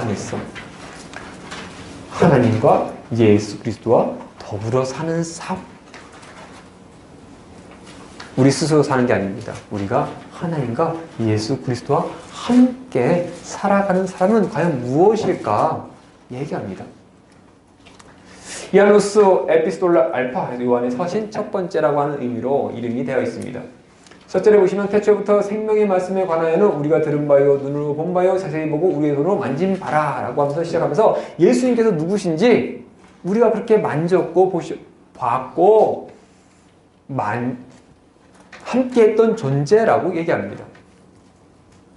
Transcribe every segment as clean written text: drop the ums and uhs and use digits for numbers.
안에서 하나님과 예수 그리스도와 더불어 사는 삶. 우리 스스로 사는 게 아닙니다. 우리가 하나님과 예수 그리스도와 함께 살아가는 삶은 과연 무엇일까 얘기합니다. 이아누스 에피스톨라 알파, 요한의 서신 첫 번째라고 하는 의미로 이름이 되어 있습니다. 첫 절에 보시면 태초부터 생명의 말씀에 관하여는 우리가 들은 바요 눈으로 본 바요 자세히 보고 우리의 손으로 만진 바라 라고 하면서 시작하면서 예수님께서 누구신지 우리가 그렇게 만졌고 봤고 함께했던 존재라고 얘기합니다.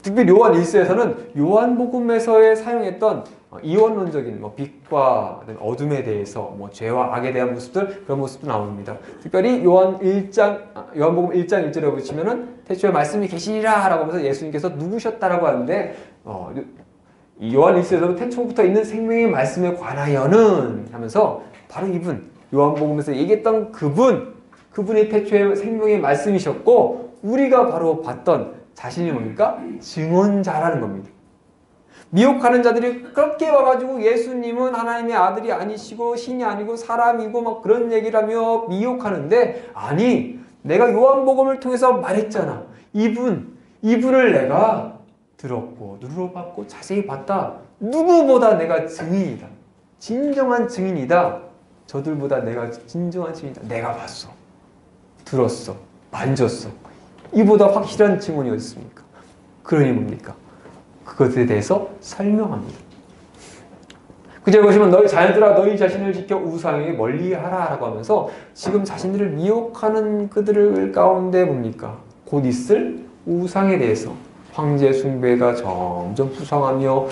특별히 요한 1서에서는 요한복음에서의 사용했던 이원론적인 빛과 어둠에 대해서 죄와 악에 대한 모습들, 그런 모습도 나옵니다. 특별히 요한복음 1장 1절에 보시면은 태초에 말씀이 계시니라 라고 하면서 예수님께서 누구셨다라고 하는데 요한 1서에서는 태초부터 있는 생명의 말씀에 관하여는 하면서 바로 이분, 요한복음에서 얘기했던 그분이 태초에 생명의 말씀이셨고 우리가 바로 봤던 자신이 뭡니까? 증언자라는 겁니다. 미혹하는 자들이 그렇게 와가지고 예수님은 하나님의 아들이 아니시고 신이 아니고 사람이고 막 그런 얘기를 하며 미혹하는데, 아니, 내가 요한복음을 통해서 말했잖아. 이분을 내가 들었고 눈으로 봤고 자세히 봤다. 누구보다 내가 증인이다. 진정한 증인이다. 저들보다 내가 진정한 증인이다. 내가 봤어. 들었어. 만졌어. 이보다 확실한 증언이 어디 있습니까? 그러니 뭡니까? 그것에 대해서 설명합니다. 그제 보시면 너희 자녀들아 너희 자신을 지켜 우상에게 멀리하라 라고 하면서 지금 자신들을 미혹하는 그들을 가운데 뭡니까? 곧 있을 우상에 대해서 황제 숭배가 점점 부상하며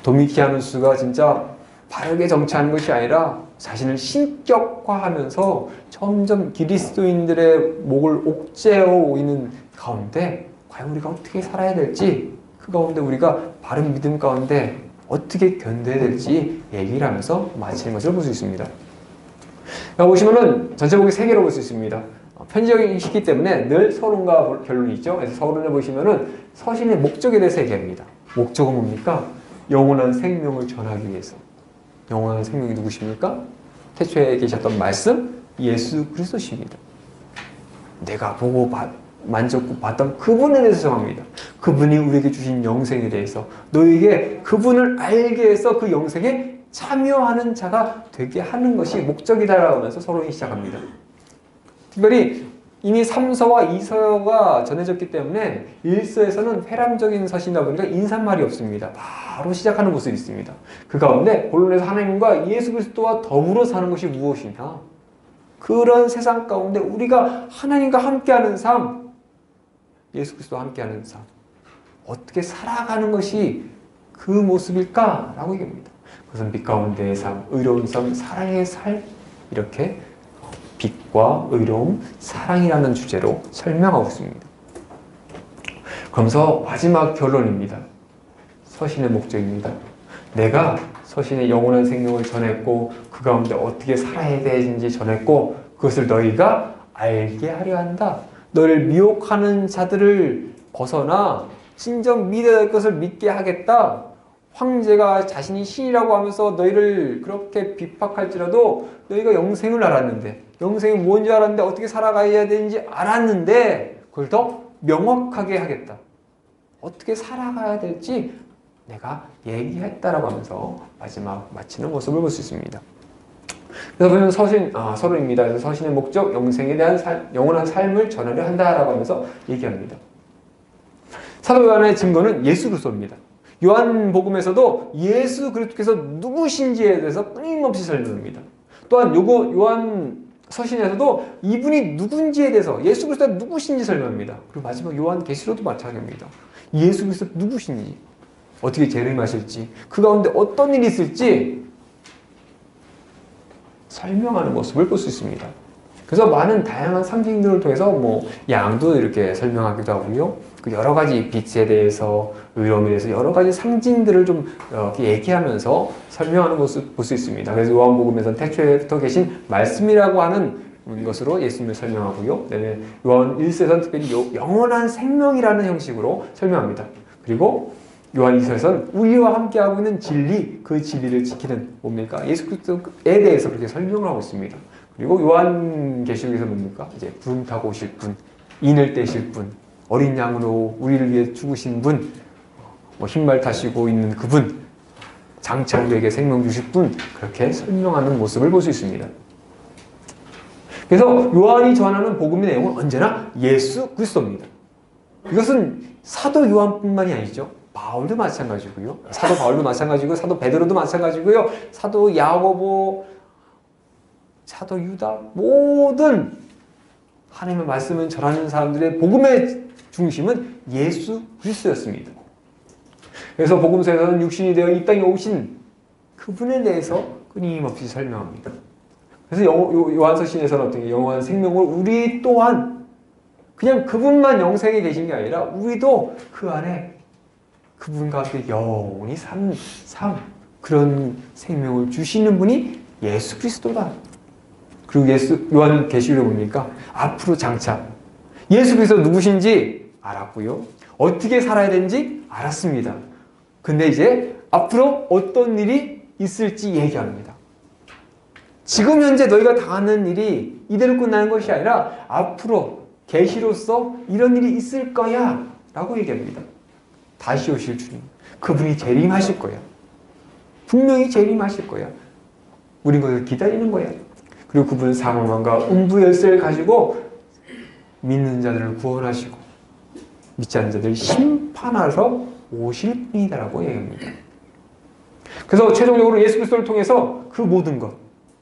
도미키아누 수가 진짜 바르게 정치하는 것이 아니라 자신을 신격화하면서 점점 그리스도인들의 목을 옥죄어 있는 가운데 과연 우리가 어떻게 살아야 될지, 그 가운데 우리가 바른 믿음 가운데 어떻게 견뎌야 될지 얘기를 하면서 마치는 것을 볼 수 있습니다. 여기 보시면은 전체 보기 3개로 볼 수 있습니다. 편지적인 시기 때문에 늘 서론과 결론이 있죠. 그래서 서론을 보시면은 서신의 목적에 대해서 얘기합니다. 목적은 뭡니까? 영원한 생명을 전하기 위해서. 영원한 생명이 누구십니까? 태초에 계셨던 말씀, 예수 그리스도십니다. 내가 보고 만졌고 봤던 그분에 대해서 정합니다. 그분이 우리에게 주신 영생에 대해서 너에게 그분을 알게 해서 그 영생에 참여하는 자가 되게 하는 것이 목적이다라고 하면서 서론이 시작합니다. 특별히 이미 3서와 2서가 전해졌기 때문에 1서에서는 회람적인 서신이다 보니까 인사말이 없습니다. 바로 시작하는 모습이 있습니다. 그 가운데 본론에서 하나님과 예수 그리스도와 더불어 사는 것이 무엇이냐? 그런 세상 가운데 우리가 하나님과 함께하는 삶, 예수 그리스도와 함께하는 삶, 어떻게 살아가는 것이 그 모습일까? 라고 얘기합니다. 그것은 빛 가운데의 삶, 의로운 삶, 사랑의 삶, 이렇게 빛과 의로움, 사랑이라는 주제로 설명하고 있습니다. 그러면서 마지막 결론입니다. 서신의 목적입니다. 내가 서신의 영원한 생명을 전했고 그 가운데 어떻게 살아야 되는지 전했고 그것을 너희가 알게 하려 한다. 너를 미혹하는 자들을 벗어나 진정 믿어야 할 것을 믿게 하겠다. 황제가 자신이 신이라고 하면서 너희를 그렇게 비박할지라도 너희가 영생을 알았는데, 영생이 뭔지 알았는데 어떻게 살아가야 되는지 알았는데 그걸 더 명확하게 하겠다. 어떻게 살아가야 될지 내가 얘기했다라고 하면서 마지막 마치는 모습을 볼 수 있습니다. 그래서 보면 서론입니다. 그래서 서신의 목적, 영생에 대한 영원한 삶을 전하려 한다라고 하면서 얘기합니다. 사도 요한의 증거는 예수 그리스도입니다. 요한복음에서도 예수 그리스도께서 누구신지에 대해서 끊임없이 설명합니다. 또한 요한 서신에서도 이분이 누군지에 대해서 예수 그리스도가 누구신지 설명합니다. 그리고 마지막 요한계시록도 마찬가지입니다. 예수 그리스도 누구신지, 어떻게 재림하실지, 그 가운데 어떤 일이 있을지 설명하는 모습을 볼 수 있습니다. 그래서 많은 다양한 상징들을 통해서 양도 이렇게 설명하기도 하고요. 그 여러 가지 빛에 대해서, 의로움에 대해서 여러 가지 상징들을 좀 얘기하면서 설명하는 모습 볼 수 있습니다. 그래서 요한복음에서는 태초에부터 계신 말씀이라고 하는 것으로 예수님을 설명하고요. 요한 1서에서는 특별히 영원한 생명이라는 형식으로 설명합니다. 그리고 요한 2서에서는 우리와 함께하고 있는 진리, 그 진리를 지키는 뭡니까? 예수 그리스도에 대해서 그렇게 설명을 하고 있습니다. 그리고 요한계시록에서 뭡니까? 이제 구름 타고 오실 분, 인을 떼실 분, 어린 양으로 우리를 위해 죽으신 분, 흰말 타시고 있는 그분, 장차 우리에게 생명 주실 분, 그렇게 설명하는 모습을 볼 수 있습니다. 그래서 요한이 전하는 복음의 내용은 언제나 예수 그리스도입니다. 이것은 사도 요한뿐만이 아니죠. 바울도 마찬가지고요. 사도 바울도 마찬가지고 사도 베드로도 마찬가지고요. 사도 야고보, 사도 유다, 모든 하나님의 말씀을 전하는 사람들의 복음의 중심은 예수 그리스도였습니다. 그래서 복음서에서는 육신이 되어 이 땅에 오신 그분에 대해서 끊임없이 설명합니다. 그래서 요한서 신에서는 어떻게 영원한 생명을 우리 또한 그냥 그분만 영생에 계신 게 아니라 우리도 그 안에 그분과 함께 영원히 삶 그런 생명을 주시는 분이 예수 그리스도다. 그리고 요한계시록에 뭡니까? 앞으로 장차 예수 그리스도 누구신지 알았고요. 어떻게 살아야 되는지 알았습니다. 근데 이제 앞으로 어떤 일이 있을지 얘기합니다. 지금 현재 너희가 당하는 일이 이대로 끝나는 것이 아니라 앞으로 계시로서 이런 일이 있을 거야 라고 얘기합니다. 다시 오실 주님, 그분이 재림하실 거야. 분명히 재림하실 거야. 우린 그걸 기다리는 거야. 그리고 그분은 사망과 음부 열쇠를 가지고 믿는 자들을 구원하시고 믿지 않는 자들을 심판하러 오실 분이다라고 얘기합니다. 그래서 최종적으로 예수 그리스도를 통해서 그 모든 것,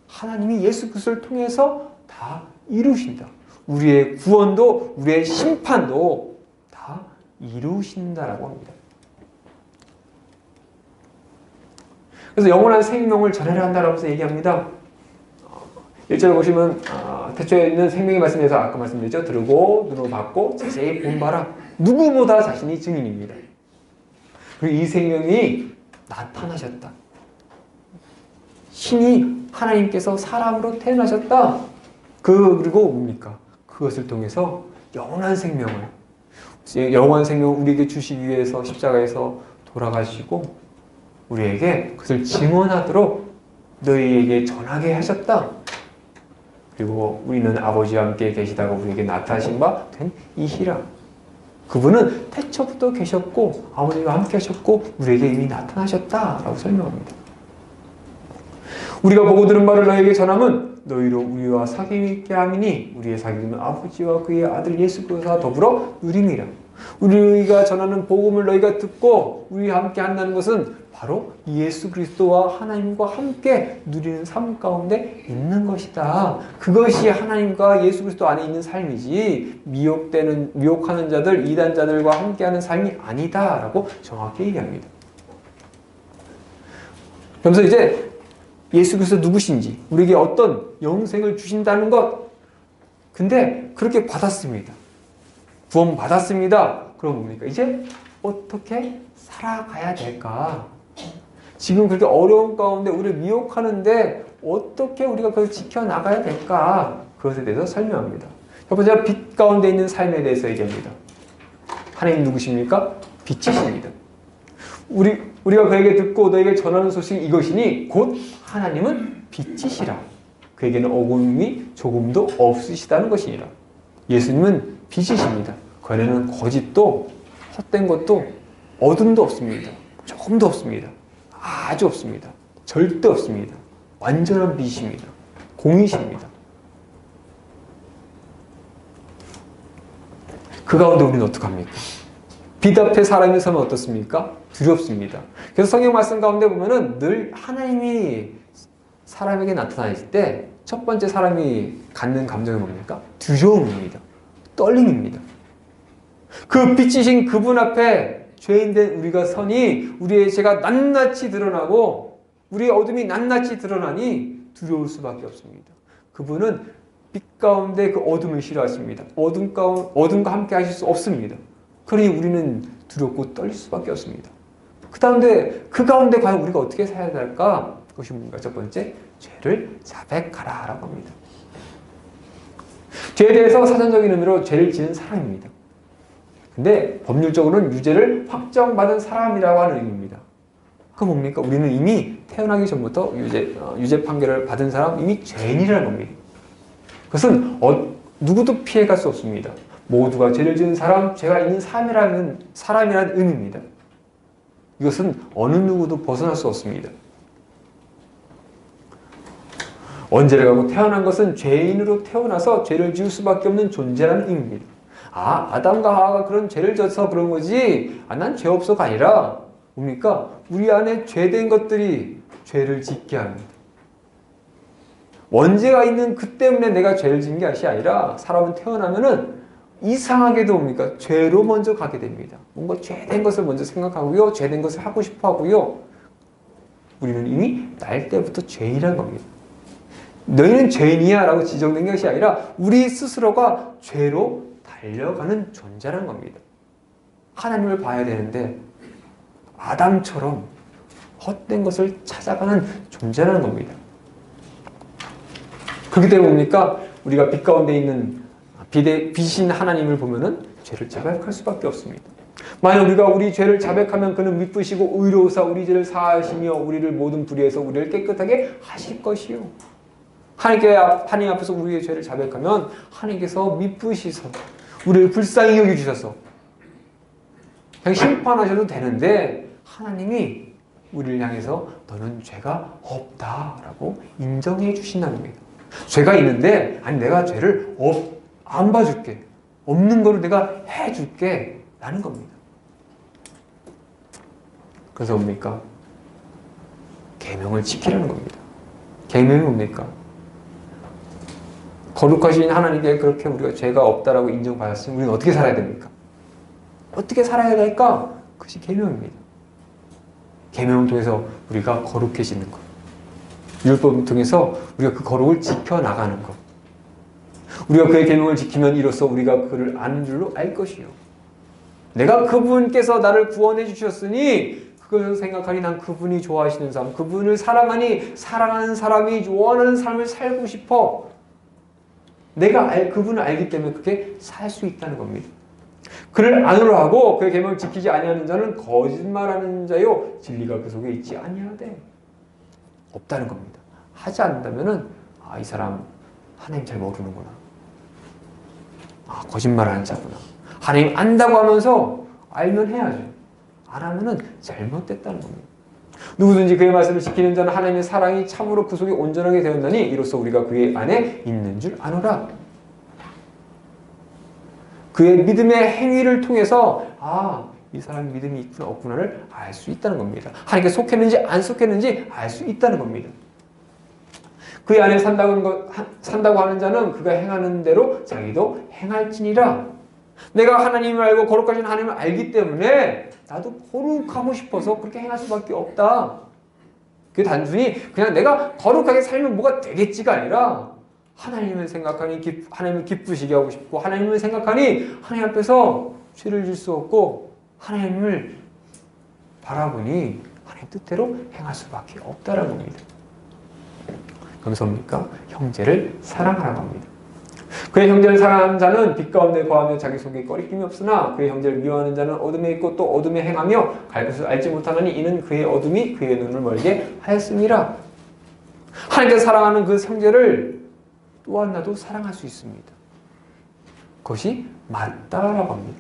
하나님이 예수 그리스도를 통해서 다 이루신다. 우리의 구원도 우리의 심판도 다 이루신다라고 합니다. 그래서 영원한 생명을 전해야 한다라고 해서 얘기합니다. 1절을 보시면 태초에 있는 생명의 말씀에서 아까 말씀드렸죠. 들고 눈으로 받고 자세히 본바라. 누구보다 자신이 증인입니다. 그리고 이 생명이 나타나셨다. 신이 하나님께서 사람으로 태어나셨다. 그리고 뭡니까? 그것을 통해서 영원한 생명을 우리에게 주시기 위해서 십자가에서 돌아가시고 우리에게 그것을 증언하도록 너희에게 전하게 하셨다. 그리고 우리는 아버지와 함께 계시다가 우리에게 나타나신 바 된 이시라. 그분은 태초부터 계셨고 아버지와 함께 하셨고 우리에게 이미 나타나셨다라고 설명합니다. 우리가 보고 들은 바를 너희에게 전함은 너희로 우리와 사귐 있게 함이니 우리의 사귐은 아버지와 그의 아들 예수 그리스도와 더불어 누림이라. 우리가 전하는 복음을 너희가 듣고 우리와 함께 한다는 것은 바로 예수 그리스도와 하나님과 함께 누리는 삶 가운데 있는 것이다. 그것이 하나님과 예수 그리스도 안에 있는 삶이지 미혹하는 자들, 이단자들과 함께하는 삶이 아니다 라고 정확히 얘기합니다. 그러면서 이제 예수 그리스도 누구신지, 우리에게 어떤 영생을 주신다는 것, 근데 그렇게 받았습니다. 구원 받았습니다. 그럼 뭡니까? 이제 어떻게 살아가야 될까? 지금 그렇게 어려운 가운데 우리를 미혹하는데 어떻게 우리가 그걸 지켜나가야 될까? 그것에 대해서 설명합니다. 첫 번째는 빛 가운데 있는 삶에 대해서 얘기합니다. 하나님 누구십니까? 빛이십니다. 우리가 그에게 듣고 너에게 전하는 소식이 이것이니 곧 하나님은 빛이시라. 그에게는 어둠이 조금도 없으시다는 것이니라. 예수님은 빛이십니다. 그 안에는 거짓도 헛된 것도 어둠도 없습니다. 조금도 없습니다. 아주 없습니다. 절대 없습니다. 완전한 빛입니다. 공이십니다. 그 가운데 우리는 어떡합니까? 빛 앞에 사람이 서면 어떻습니까? 두렵습니다. 그래서 성경 말씀 가운데 보면은 늘 하나님이 사람에게 나타나실 때 첫 번째 사람이 갖는 감정이 뭡니까? 두려움입니다. 떨림입니다. 그 빛이신 그분 앞에 죄인된 우리가 서니 우리의 죄가 낱낱이 드러나고 우리의 어둠이 낱낱이 드러나니 두려울 수밖에 없습니다. 그분은 빛 가운데 그 어둠을 싫어하십니다. 어둠과 함께 하실 수 없습니다. 그러니 우리는 두렵고 떨릴 수밖에 없습니다. 그 가운데 과연 우리가 어떻게 살아야 될까? 그것이 뭔가 첫 번째, 죄를 자백하라 라고 합니다. 죄에 대해서 사전적인 의미로 죄를 지은 사람입니다. 근데 법률적으로는 유죄를 확정받은 사람이라고 하는 의미입니다. 그 뭡니까? 우리는 이미 태어나기 전부터 유죄 판결을 받은 사람, 이미 죄인이라는 겁니다. 그것은 누구도 피해갈 수 없습니다. 모두가 죄를 지은 사람, 죄가 있는 사람이라는 의미입니다. 이것은 어느 누구도 벗어날 수 없습니다. 원죄를 갖고 태어난 것은 죄인으로 태어나서 죄를 지을 수밖에 없는 존재라는 의미입니다. 아담과 하와가 그런 죄를 져서 그런 거지, 난 죄 없어가 아니라 뭡니까? 우리 안에 죄된 것들이 죄를 짓게 합니다. 원죄가 있는 그 때문에 내가 죄를 지은 것이 아니라 사람은 태어나면은 이상하게도 뭡니까? 죄로 먼저 가게 됩니다. 뭔가 죄된 것을 먼저 생각하고요. 죄된 것을 하고 싶어 하고요. 우리는 이미 날 때부터 죄인이라는 겁니다. 너희는 죄인이야 라고 지정된 것이 아니라 우리 스스로가 죄로 달려가는 존재라는 겁니다. 하나님을 봐야 되는데 아담처럼 헛된 것을 찾아가는 존재라는 겁니다. 그렇기 때문에 뭡니까? 우리가 빛 가운데 있는 빛인 하나님을 보면은 죄를 자백할 수밖에 없습니다. 만약 우리가 우리 죄를 자백하면 그는 미쁘시고 의로우사 우리 죄를 사하시며 우리를 모든 불의에서 우리를 깨끗하게 하실 것이요. 하나님 앞에서 우리의 죄를 자백하면 하나님께서 미쁘시서 우리를 불쌍히 여겨주셔서 그냥 심판하셔도 되는데 하나님이 우리를 향해서 너는 죄가 없다라고 인정해 주신다는 겁니다. 죄가 있는데 내가 죄를 안 봐줄게. 없는 거를 내가 해줄게. 라는 겁니다. 그래서 뭡니까? 계명을 지키라는 겁니다. 계명이 뭡니까? 거룩하신 하나님께 그렇게 우리가 죄가 없다라고 인정받았으면 우리는 어떻게 살아야 됩니까? 어떻게 살아야 될까? 그것이 계명입니다. 계명을 통해서 우리가 거룩해지는 것. 율법을 통해서 우리가 그 거룩을 지켜나가는 것. 우리가 그의 계명을 지키면 이로써 우리가 그를 아는 줄로 알 것이요. 내가 그분께서 나를 구원해 주셨으니 그것을 생각하니 난 그분이 좋아하시는 삶, 그분을 사랑하니 사랑하는 사람이 원하는 삶을 살고 싶어. 내가 그분을 알기 때문에 그렇게 살 수 있다는 겁니다. 그를 안으로 하고 그의 계명을 지키지 아니하는 자는 거짓말하는 자요 진리가 그 속에 있지 아니하되 없다는 겁니다. 하지 않는다면은 이 사람 하나님 잘 모르는구나. 거짓말하는 자구나. 하나님 안다고 하면서 알면 해야죠. 안 하면은 잘못됐다는 겁니다. 누구든지 그의 말씀을 지키는 자는 하나님의 사랑이 참으로 그 속에 온전하게 되었나니 이로써 우리가 그의 안에 있는 줄 아노라. 그의 믿음의 행위를 통해서 이 사람이 믿음이 있구나 없구나를 알 수 있다는 겁니다. 하나님께 속했는지 안 속했는지 알 수 있다는 겁니다. 그의 안에 산다고 하는 자는 그가 행하는 대로 자기도 행할지니라. 내가 하나님을 알고 거룩하신 하나님을 알기 때문에 나도 거룩하고 싶어서 그렇게 행할 수밖에 없다. 그게 단순히 그냥 내가 거룩하게 살면 뭐가 되겠지가 아니라 하나님을 생각하니 하나님을 기쁘시게 하고 싶고 하나님을 생각하니 하나님 앞에서 죄를 질 수 없고 하나님을 바라보니 하나님 뜻대로 행할 수밖에 없다는 겁니다. 그러면서 뭡니까? 형제를 사랑하라고 합니다. 그의 형제를 사랑하는 자는 빛 가운데 거하며 자기 속에 꺼리낌이 없으나 그의 형제를 미워하는 자는 어둠에 있고 또 어둠에 행하며 갈 것을 알지 못하느니 이는 그의 어둠이 그의 눈을 멀게 하였음이라. 하나님께서 사랑하는 그 형제를 또한 나도 사랑할 수 있습니다. 그것이 맞다라고 합니다.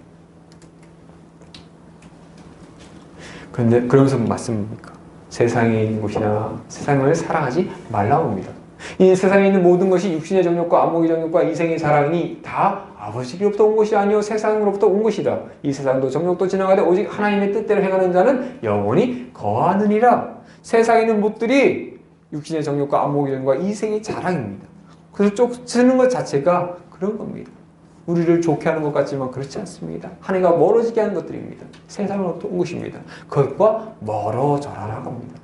그런데 그러면서 말씀입니까? 세상에 있는 것이나 세상을 사랑하지 말라고 합니다. 이 세상에 있는 모든 것이 육신의 정욕과 안목의 정욕과 이생의 자랑이 다 아버지로부터 온 것이 아니요 세상으로부터 온 것이다. 이 세상도 정욕도 지나가되 오직 하나님의 뜻대로 행하는 자는 영원히 거하느니라. 세상에 있는 못들이 육신의 정욕과 안목의 정욕과 이생의 자랑입니다. 그래서 쫓는 것 자체가 그런 겁니다. 우리를 좋게 하는 것 같지만 그렇지 않습니다. 하나님과 멀어지게 하는 것들입니다. 세상으로부터 온 것입니다. 그것과 멀어져라라고 합니다.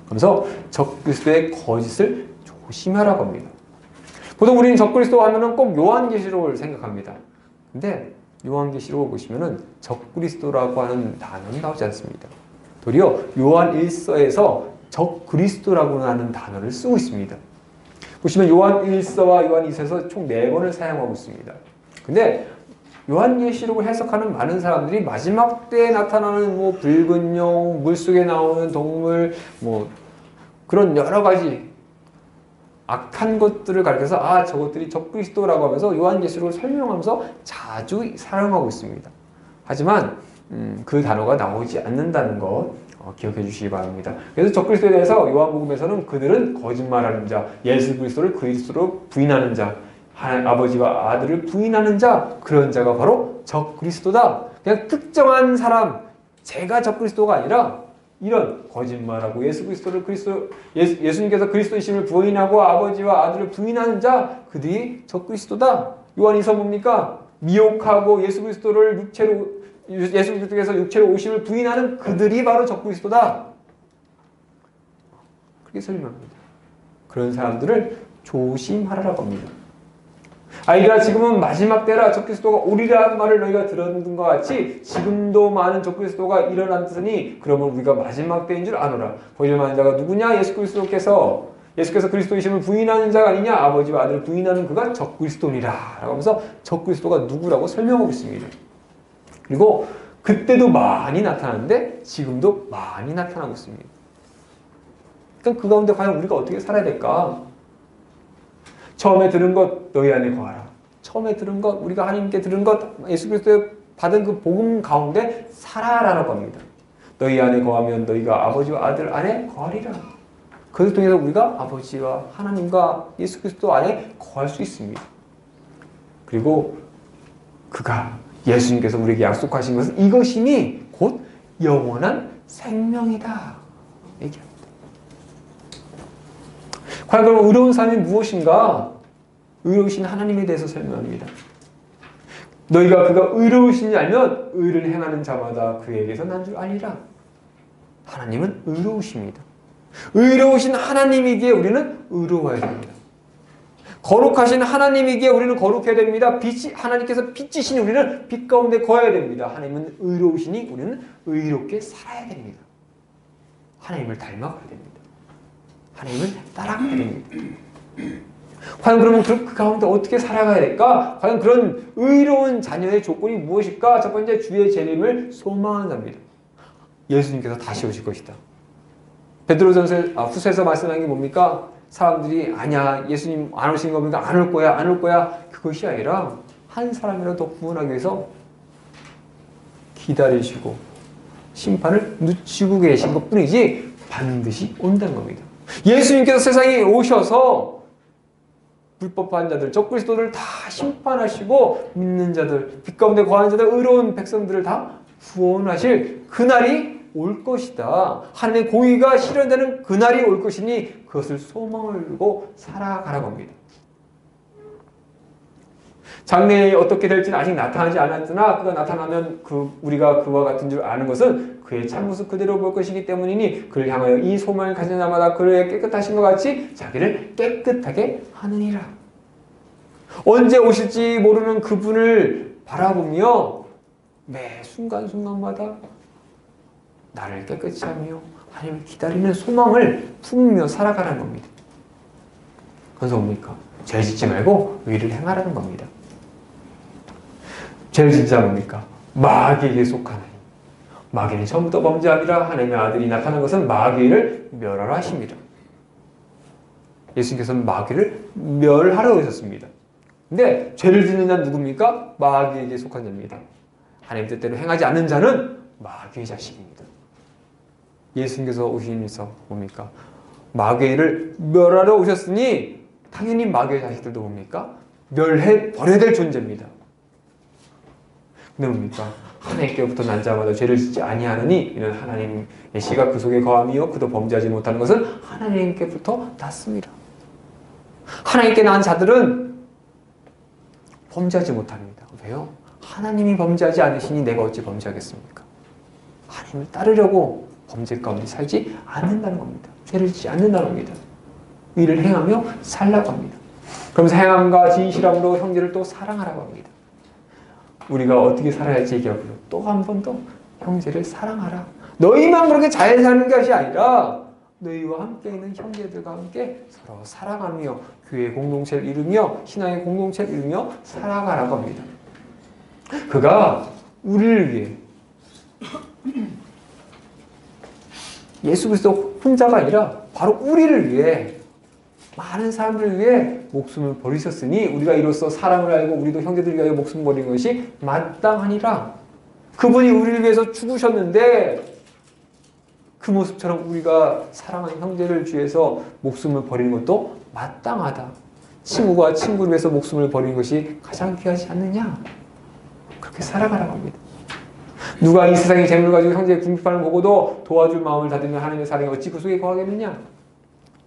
그래서 적그리스도의 거짓을 조심하라고 합니다. 보통 우리는 적그리스도 하면은 꼭 요한계시록을 생각합니다. 근데 요한계시록을 보시면은 적그리스도라고 하는 단어는 나오지 않습니다. 도리어 요한 1서에서 적그리스도라고 하는 단어를 쓰고 있습니다. 보시면 요한 1서와 요한 2서에서 총 4번을 사용하고 있습니다. 근데 요한계시록을 해석하는 많은 사람들이 마지막 때에 나타나는 뭐 붉은 용, 물속에 나오는 동물, 뭐 그런 여러 가지 악한 것들을 가리켜서 아 저것들이 적그리스도라고 하면서 요한계시록을 설명하면서 자주 사용하고 있습니다. 하지만 그 단어가 나오지 않는다는 것 기억해 주시기 바랍니다. 그래서 적그리스도에 대해서 요한복음에서는 그들은 거짓말하는 자, 예수 그리스도를 그리스도로 부인하는 자, 하나님 아버지와 아들을 부인하는 자, 그런 자가 바로 적그리스도다. 그냥 특정한 사람, 제가 적그리스도가 아니라 이런 거짓말하고 예수 그리스도를 예수님께서 그리스도이심을 부인하고 아버지와 아들을 부인하는 자, 그들이 적그리스도다. 요한이서 뭡니까? 미혹하고 예수 그리스도께서 육체로 오심을 부인하는 그들이 바로 적그리스도다. 그렇게 설명합니다. 그런 사람들을 조심하라고 합니다. 아이들아 지금은 마지막 때라 적그리스도가 오리라는 말을 너희가 들었는 것 같이 지금도 많은 적그리스도가 일어났으니 그러면 우리가 마지막 때인 줄 아노라. 거짓말하는 자가 누구냐? 예수께서 그리스도이심을 부인하는 자가 아니냐? 아버지와 아들을 부인하는 그가 적그리스도니라 라고 하면서 적그리스도가 누구라고 설명하고 있습니다. 그리고 그때도 많이 나타나는데 지금도 많이 나타나고 있습니다. 그러니까 그 가운데 과연 우리가 어떻게 살아야 될까? 처음에 들은 것 너희 안에 거하라. 처음에 들은 것, 우리가 하나님께 들은 것, 예수 그리스도에 받은 그 복음 가운데 살아라라고 합니다. 너희 안에 거하면 너희가 아버지와 아들 안에 거하리라. 그것을 통해서 우리가 아버지와 하나님과 예수 그리스도 안에 거할 수 있습니다. 그리고 그가 예수님께서 우리에게 약속하신 것은 이것이니 곧 영원한 생명이다. 얘기합니다. 과연 그럼 의로운 삶이 무엇인가? 의로우신 하나님에 대해서 설명합니다. 너희가 그가 의로우신지 알면 의를 행하는 자마다 그에게서 난 줄 알리라. 하나님은 의로우십니다. 의로우신 하나님이기에 우리는 의로워야 됩니다. 거룩하신 하나님이기에 우리는 거룩해야 됩니다. 하나님께서 빛이시니 우리는 빛 가운데 거해야 됩니다. 하나님은 의로우시니 우리는 의롭게 살아야 됩니다. 하나님을 닮아가야 됩니다. 하나님을 따라가야 됩니다. 과연 그러면 그 가운데 어떻게 살아가야 될까? 과연 그런 의로운 자녀의 조건이 무엇일까? 첫 번째, 주의 재림을 소망하는 자입니다. 예수님께서 다시 오실 것이다. 후서에서 말씀하는 게 뭡니까? 사람들이 아니야 예수님 안 오신 거 보니까 안 올 거야. 그것이 아니라 한 사람이라도 더 구원하기 위해서 기다리시고 심판을 늦추고 계신 것뿐이지 반드시 온다는 겁니다. 예수님께서 세상에 오셔서 불법한 자들, 적그리스도를 다 심판하시고 믿는 자들, 빛 가운데 거하는 자들, 의로운 백성들을 다 구원하실 그날이 올 것이다. 하나님의 공의가 실현되는 그날이 올 것이니 그것을 소망을 두고 살아가라고 합니다. 장래에 어떻게 될지는 아직 나타나지 않았으나 그가 나타나면 우리가 그와 같은 줄 아는 것은 그의 참모습 그대로 볼 것이기 때문이니 그를 향하여 이 소망을 가진 자마다 그를 깨끗하신 것 같이 자기를 깨끗하게 하느니라. 언제 오실지 모르는 그분을 바라보며 매 순간순간마다 나를 깨끗이 하며 하나님을 기다리는 소망을 품으며 살아가라는 겁니다. 그래서 뭡니까? 죄 짓지 말고 의를 행하라는 겁니다. 죄를 짓는 자 뭡니까? 마귀에게 속하나니 마귀는 처음부터 범죄함이라 하나님의 아들이 나타난 것은 마귀를 멸하라 하십니다. 예수님께서는 마귀를 멸하러 오셨습니다. 근데 죄를 짓는 자는 누굽니까? 마귀에게 속한 자입니다. 하나님 뜻대로 행하지 않는 자는 마귀의 자식입니다. 예수님께서 오시면서 뭡니까? 마귀를 멸하러 오셨으니 당연히 마귀의 자식들도 뭡니까? 멸해 버려야 될 존재입니다. 근데 뭡니까? 하나님께로부터 난 자마다 죄를 짓지 아니하느니 이는 하나님의 씨가 그 속에 거함이요 그도 범죄하지 못하는 것은 하나님께부터 났습니다. 하나님께 난 자들은 범죄하지 못합니다. 왜요? 하나님이 범죄하지 않으시니 내가 어찌 범죄하겠습니까? 하나님을 따르려고 범죄 가운데 살지 않는다는 겁니다. 죄를 짓지 않는다는 겁니다. 의를 행하며 살라고 합니다. 그러면서 행함과 진실함으로 형제를 또 사랑하라고 합니다. 우리가 어떻게 살아야 할지 얘기하고요. 또 한 번 더 형제를 사랑하라. 너희만 그렇게 잘 사는 것이 아니라 너희와 함께 있는 형제들과 함께 서로 사랑하며 교회의 공동체를 이루며 신앙의 공동체를 이루며 살아가라고 합니다. 그가 우리를 위해, 예수 그리스도 혼자가 아니라 바로 우리를 위해, 많은 사람들을 위해 목숨을 버리셨으니 우리가 이로써 사랑을 알고 우리도 형제들을 위하여 목숨 버리는 것이 마땅하니라. 그분이 우리를 위해서 죽으셨는데 그 모습처럼 우리가 사랑하는 형제를 위해서 목숨을 버리는 것도 마땅하다. 친구가 친구를 위해서 목숨을 버리는 것이 가장 귀하지 않느냐? 그렇게 살아가라고 합니다. 누가 이 세상의 재물을 가지고 형제의 궁핍함을 보고도 도와줄 마음을 닫으면 하나님의 사랑이 어찌 그 속에 거하겠느냐?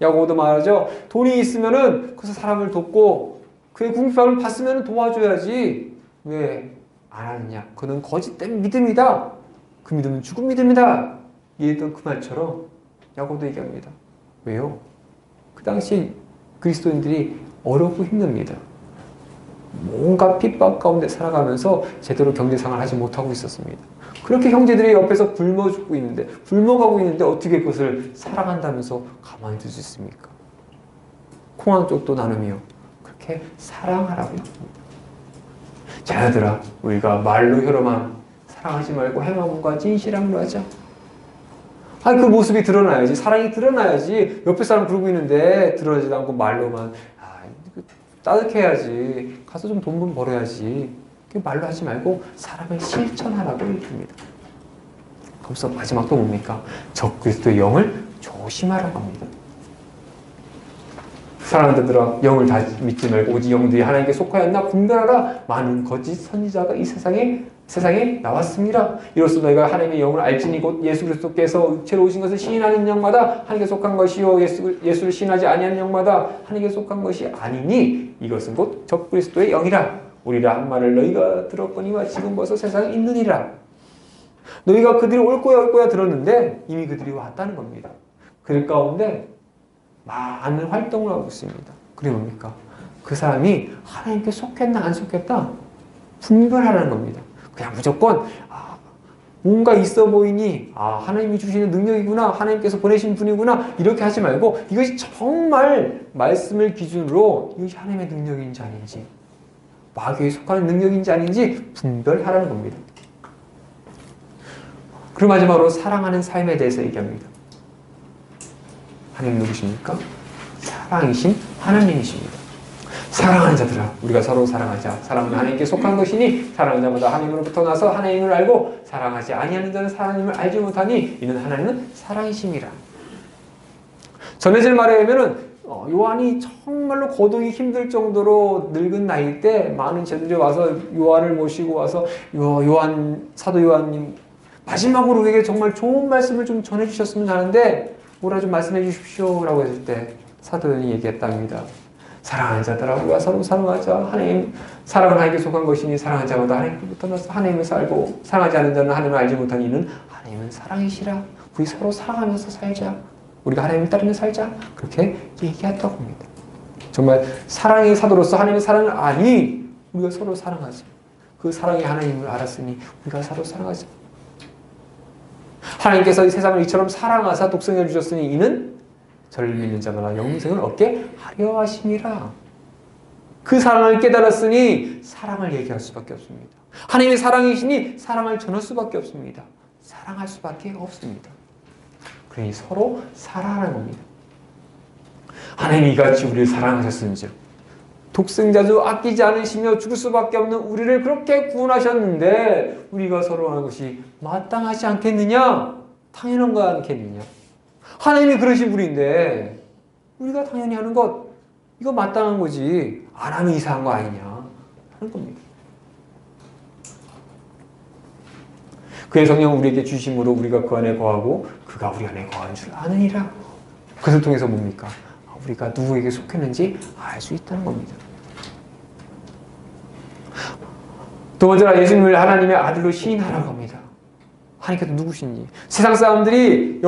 야고보도 말하죠. 돈이 있으면은 그래서 사람을 돕고 그의 궁핍함을 봤으면 도와줘야지. 왜 안 하느냐? 그는 거짓된 믿음이다. 그 믿음은 죽은 믿음이다. 이랬던 그 말처럼 야고보도 얘기합니다. 왜요? 그 당시 그리스도인들이 어렵고 힘듭니다. 뭔가 핍박 가운데 살아가면서 제대로 경제생활을 하지 못하고 있었습니다. 그렇게 형제들이 옆에서 굶어 죽고 있는데, 굶어가고 있는데 어떻게 그것을 사랑한다면서 가만히 둘 수 있습니까? 콩 한 쪽도 나누며 그렇게 사랑하라고 합니다. 자녀들아, 우리가 말로 혀로만 사랑하지 말고 행함과 진실함으로 하자. 그 모습이 드러나야지, 사랑이 드러나야지. 옆에 사람 부르고 있는데 드러나지도 않고 말로만 따뜻해야지, 가서 좀 돈 좀 벌어야지, 말로 하지 말고 사랑을 실천하라고 얘기합니다. 거기서 마지막 또 뭡니까? 적그리스도의 영을 조심하라고 합니다. 사랑하는 자들아, 영을 다 믿지 말고 오직 영들이 하나님께 속하였나 분별하라. 많은 거짓 선지자가 이 세상에 나왔습니다. 이로써 너희가 하나님의 영을 알지니 곧 예수 그리스도께서 육체로 오신 것을 시인하는 영마다 하나님께 속한 것이요 예수를 시인하지 아니하는 영마다 하나님께 속한 것이 아니니 이것은 곧 적그리스도의 영이라. 우리라 한 말을 너희가 들었거니와 지금 벌써 세상에 있느니라. 너희가 그들이 올 거야 들었는데 이미 그들이 왔다는 겁니다. 그들 가운데 많은 활동을 하고 있습니다. 그게 뭡니까? 그 사람이 하나님께 속했나 안 속했나 분별하라는 겁니다. 그냥 무조건 뭔가 있어 보이니 하나님이 주시는 능력이구나, 하나님께서 보내신 분이구나, 이렇게 하지 말고 이것이 정말 말씀을 기준으로 이것이 하나님의 능력인지 아닌지, 마귀에 속하는 능력인지 아닌지 분별하라는 겁니다. 그리고 마지막으로 사랑하는 삶에 대해서 얘기합니다. 하나님 누구십니까? 사랑이신 하나님이십니다. 사랑하는 자들아, 우리가 서로 사랑하자. 사랑은 하나님께 속한 것이니 사랑하는 자마다 하나님으로부터 나서 하나님을 알고 사랑하지 아니하는 자는 하나님을 알지 못하니 이는 하나님은 사랑이심이라. 전해질 말에 의하면은 요한이 정말로 거두기 힘들 정도로 늙은 나이 때 많은 제들이 와서 요한을 모시고 와서 사도 요한님 마지막으로 우리에게 정말 좋은 말씀을 좀 전해주셨으면 하는데 뭐라 좀 말씀해 주십시오 라고 했을 때 사도 요한이 얘기했답니다. 사랑하는 자들아, 우리가 서로 사랑하자. 하나님, 사랑은 하나님께 속한 것이니 사랑하는 자마다 하나님께부터 나서 하나님을 살고 사랑하지 않는 자는 하나님을 알지 못하니 이는 하나님은 사랑이시라. 우리 서로 사랑하면서 살자. 우리가 하나님을 따르며 살자. 그렇게 얘기했다고 합니다. 정말 사랑의 사도로서 하나님의 사랑을 아니 우리가 서로 사랑하자. 그 사랑이 하나님을 알았으니 우리가 서로 사랑하자. 하나님께서 이 세상을 이처럼 사랑하사 독생을 주셨으니 이는 저를 믿는 자마다 영생을 얻게 하려 하심이라. 그 사랑을 깨달았으니 사랑을 얘기할 수밖에 없습니다. 하나님의 사랑이시니 사랑을 전할 수밖에 없습니다. 사랑할 수밖에 없습니다. 그러니 서로 사랑하는 겁니다. 하나님이 이같이 우리를 사랑하셨은즉 독생자도 아끼지 않으시며 죽을 수밖에 없는 우리를 그렇게 구원하셨는데 우리가 서로 하는 것이 마땅하지 않겠느냐? 당연한 거 않겠느냐? 하나님이 그러신 분인데 우리가 당연히 하는 것 이거 마땅한 거지 안 하면 이상한 거 아니냐 하는 겁니다. 그의 성령 우리에게 주심으로 우리가 그 안에 거하고 그가 우리 안에 거하는 줄 아느니라. 그것을 통해서 뭡니까? 우리가 누구에게 속했는지 알 수 있다는 겁니다. 두 번째로 예수님을 하나님의 아들로 시인하라고 합니다. 하나님께서 누구신지. 세상 사람들이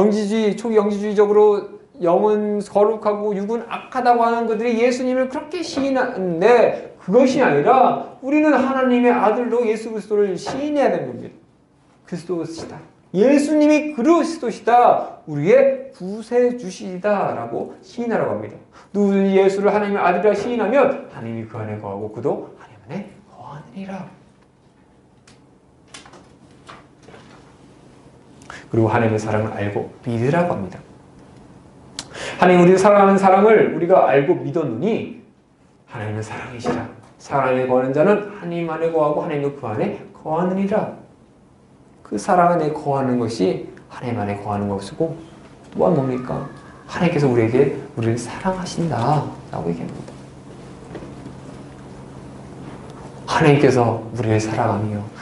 초기 영지주의적으로 영은 거룩하고 육은 악하다고 하는 그들이 예수님을 그렇게 시인하는데 그것이 아니라 우리는 하나님의 아들로 예수 그리스도를 시인해야 되는 겁니다. 그리스도시다. 예수님이 그리스도시다. 우리의 구세주시다 라고 시인하라고 합니다. 누구든지 예수를 하나님의 아들이라 시인하면 하나님이 그 안에 거하고 그도 하나님 안에 거하느니라. 그리고 하나님의 사랑을 알고 믿으라고 합니다. 하나님 우리를 사랑하는 사랑을 우리가 알고 믿었느니 하나님은 사랑이시라. 사랑 안에 거하는 자는 하나님 안에 거하고 하나님도 그 안에 거하느니라. 그 사랑 안에 거하는 것이 하나님 안에 거하는 것이고 또한 뭡니까? 하나님께서 우리를 사랑하신다라고 얘기합니다. 하나님께서 우리를 사랑하며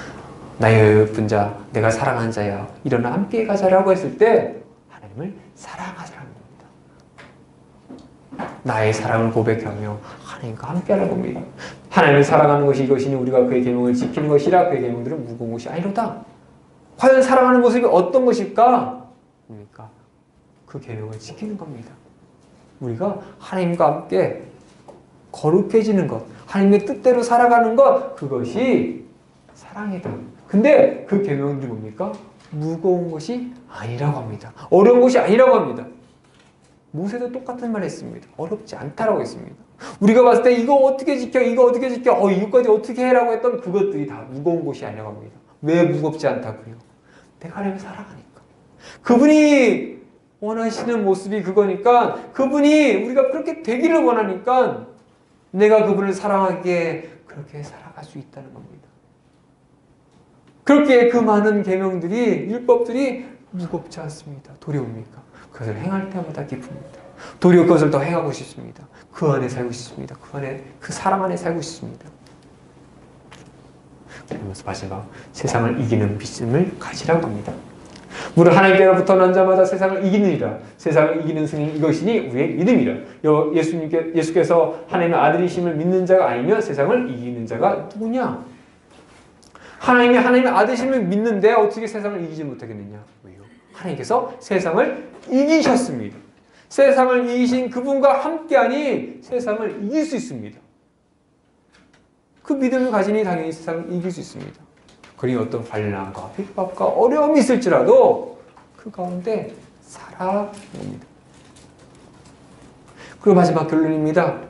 나의 예쁜 자, 내가 사랑하는 자야, 일어나 함께 가자라고 했을 때 하나님을 사랑하자는 겁니다. 나의 사랑을 고백하며 하나님과 함께하라는 겁니다. 하나님을 사랑하는 것이 이것이니 우리가 그의 계명을 지키는 것이라. 그의 계명들은 무거운 것이 아니로다. 과연 사랑하는 모습이 어떤 것일까? 뭡니까? 그 계명을 지키는 겁니다. 우리가 하나님과 함께 거룩해지는 것, 하나님의 뜻대로 살아가는 것, 그것이 사랑이다. 근데 그 계명들이 뭡니까? 무거운 것이 아니라고 합니다. 어려운 것이 아니라고 합니다. 모세도 똑같은 말 했습니다. 어렵지 않다라고 했습니다. 우리가 봤을 때 이거 어떻게 지켜, 이거 어떻게 지켜, 이거까지 어떻게 해라고 했던 그것들이 다 무거운 것이 아니라고 합니다. 왜 무겁지 않다고요? 내가 하나님을 사랑하니까. 그분이 원하시는 모습이 그거니까, 그분이 우리가 그렇게 되기를 원하니까 내가 그분을 사랑하기에 그렇게 살아갈 수 있다는 겁니다. 그렇게 그 많은 계명들이, 율법들이 무겁지 않습니다. 도리옵니까? 그것을 행할 때마다 기쁩니다. 도리어 그것을 더 행하고 싶습니다. 그 안에 살고 싶습니다. 그 사랑 안에 살고 싶습니다. 그러면서 마지막 세상을 이기는 믿음을 가지라고 합니다. 무릇 하나님께로부터 난 자마다 세상을 이기느니라. 세상을 이기는 승인 이것이니 우리의 믿음이라. 예수께서 하나님의 아들이심을 믿는 자가 아니면 세상을 이기는 자가 누구냐? 하나님이 하나님의 아들이심을 믿는데 어떻게 세상을 이기지 못하겠느냐? 왜요? 하나님께서 세상을 이기셨습니다. 세상을 이기신 그분과 함께하니 세상을 이길 수 있습니다. 그 믿음을 가지니 당연히 세상을 이길 수 있습니다. 그러니 어떤 환난과 핍박과 어려움이 있을지라도 그 가운데 살아옵니다. 그리고 마지막 결론입니다.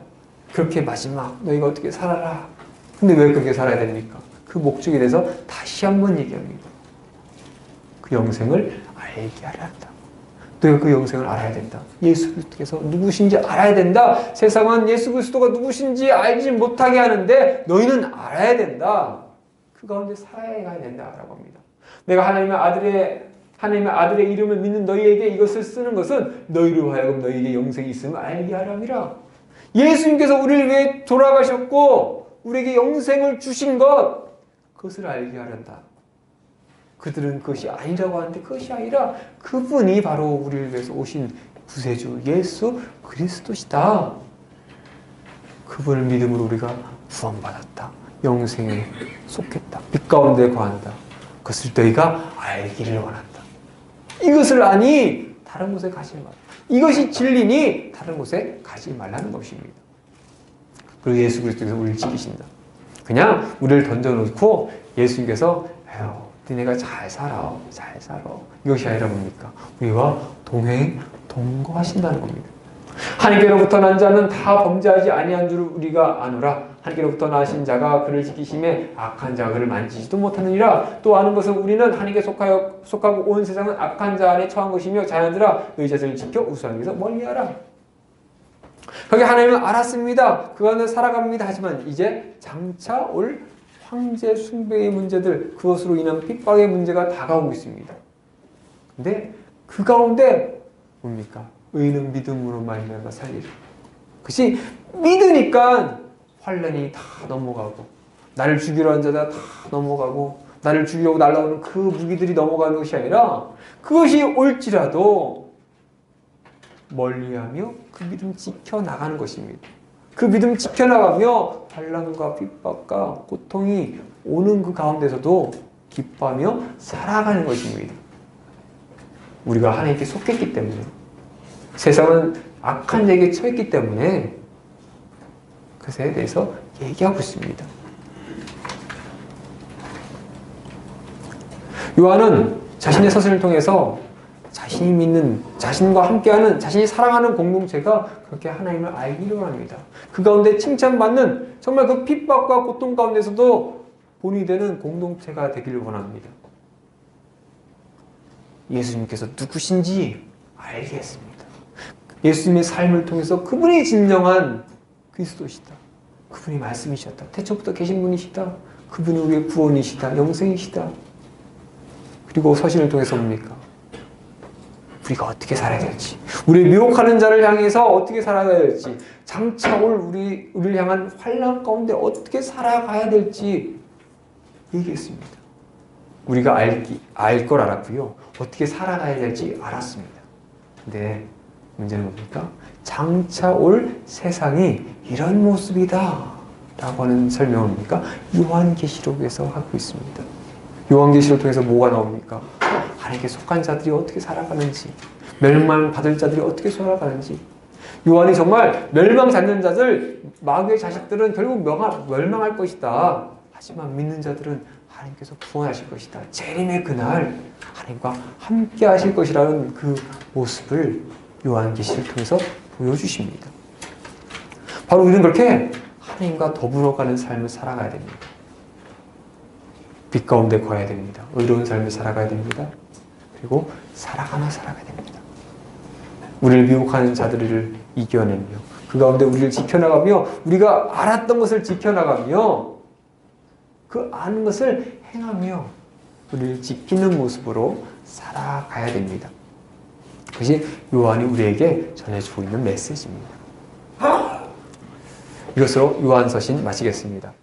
그렇게 마지막 너희가 어떻게 살아라. 근데 왜 그렇게 살아야 됩니까? 그 목적에 대해서 다시 한번 얘기합니다. 그 영생을 알게 하려 한다. 너희가 그 영생을 알아야 된다. 예수 그리스도께서 누구신지 알아야 된다. 세상은 예수 그리스도가 누구신지 알지 못하게 하는데 너희는 알아야 된다. 그 가운데 살아야 된다라고 합니다. 내가 하나님의 아들의 이름을 믿는 너희에게 이것을 쓰는 것은 너희로 하여금 너희에게 영생이 있음을 알게 하려 함이라. 예수님께서 우리를 위해 돌아가셨고 우리에게 영생을 주신 것, 그것을 알게 하란다. 그들은 그것이 아니라고 하는데 그것이 아니라 그분이 바로 우리를 위해서 오신 구세주 예수 그리스도시다. 그분을 믿음으로 우리가 구원받았다. 영생에 속했다. 빛 가운데 거한다. 그것을 너희가 알기를 원한다. 이것을 아니 다른 곳에 가지 마라. 이것이 진리니 다른 곳에 가지 말라는 것입니다. 그리고 예수 그리스도께서 우리를 지키신다. 그냥 우리를 던져놓고 예수님께서 니네가 잘 살아. 이것이 아니라 뭡니까? 우리와 동거하신다는 겁니다. 하나님께로부터 난 자는 다 범죄하지 아니한 줄 우리가 아노라. 하나님께로부터 나신 자가 그를 지키심에 악한 자가 그를 만지지도 못하느니라. 또 아는 것은 우리는 하나님께 속하고 온 세상은 악한 자 안에 처한 것이며 자녀들아 너희 자신을 지켜 우상에서 멀리하라. 그게 하나님은 알았습니다. 그 안에 살아갑니다. 하지만 이제 장차 올 황제 숭배의 문제들, 그것으로 인한 핍박의 문제가 다가오고 있습니다. 근데 그 가운데 뭡니까? 의인은 믿음으로 말미암아 살리라. 그것이 믿으니까 환난이 다 넘어가고 나를 죽이려 한 자다 다 넘어가고 나를 죽이려고 날아오는 그 무기들이 넘어가는 것이 아니라 그것이 올지라도 멀리하며 그 믿음 지켜나가는 것입니다. 그 믿음 지켜나가며 환난과 핍박과 고통이 오는 그 가운데서도 기뻐하며 살아가는 것입니다. 우리가 하나님께 속했기 때문에, 세상은 악한 자에게 처했기 때문에 그것에 대해서 얘기하고 있습니다. 요한은 자신의 서신을 통해서 자신이 믿는, 자신과 함께하는, 자신이 사랑하는 공동체가 그렇게 하나님을 알기를 원합니다. 그 가운데 칭찬받는, 정말 그 핍박과 고통 가운데서도 본이 되는 공동체가 되기를 원합니다. 예수님께서 누구신지 알게 했습니다. 예수님의 삶을 통해서 그분이 진정한 그리스도시다. 그분이 말씀이셨다. 태초부터 계신 분이시다. 그분이 우리의 구원이시다. 영생이시다. 그리고 서신을 통해서 뭡니까? 우리가 어떻게 살아야 될지, 우리 미혹하는 자를 향해서 어떻게 살아가야 될지, 장차 올 우리를 향한 환난 가운데 어떻게 살아가야 될지 얘기했습니다. 우리가 알 걸 알았고요. 어떻게 살아가야 될지 알았습니다. 근데 문제는 뭡니까? 장차 올 세상이 이런 모습이다 라고 하는 설명을 뭡니까? 요한계시록에서 하고 있습니다. 요한계시록 통해서 뭐가 나옵니까? 하나님께 속한 자들이 어떻게 살아가는지, 멸망받을 자들이 어떻게 살아가는지. 요한이 정말 멸망받는 자들, 마귀의 자식들은 결국 멸망할 것이다. 하지만 믿는 자들은 하나님께서 구원하실 것이다. 재림의 그날 하나님과 함께 하실 것이라는 그 모습을 요한계시를 통해서 보여주십니다. 바로 우리는 그렇게 하나님과 더불어가는 삶을 살아가야 됩니다. 빛 가운데 거해야 됩니다. 의로운 삶을 살아가야 됩니다. 그리고 살아가야 됩니다. 우리를 미혹하는 자들을 이겨내며 그 가운데 우리를 지켜나가며 우리가 알았던 것을 지켜나가며 그 아는 것을 행하며 우리를 지키는 모습으로 살아가야 됩니다. 그것이 요한이 우리에게 전해주고 있는 메시지입니다. 이것으로 요한서신 마치겠습니다.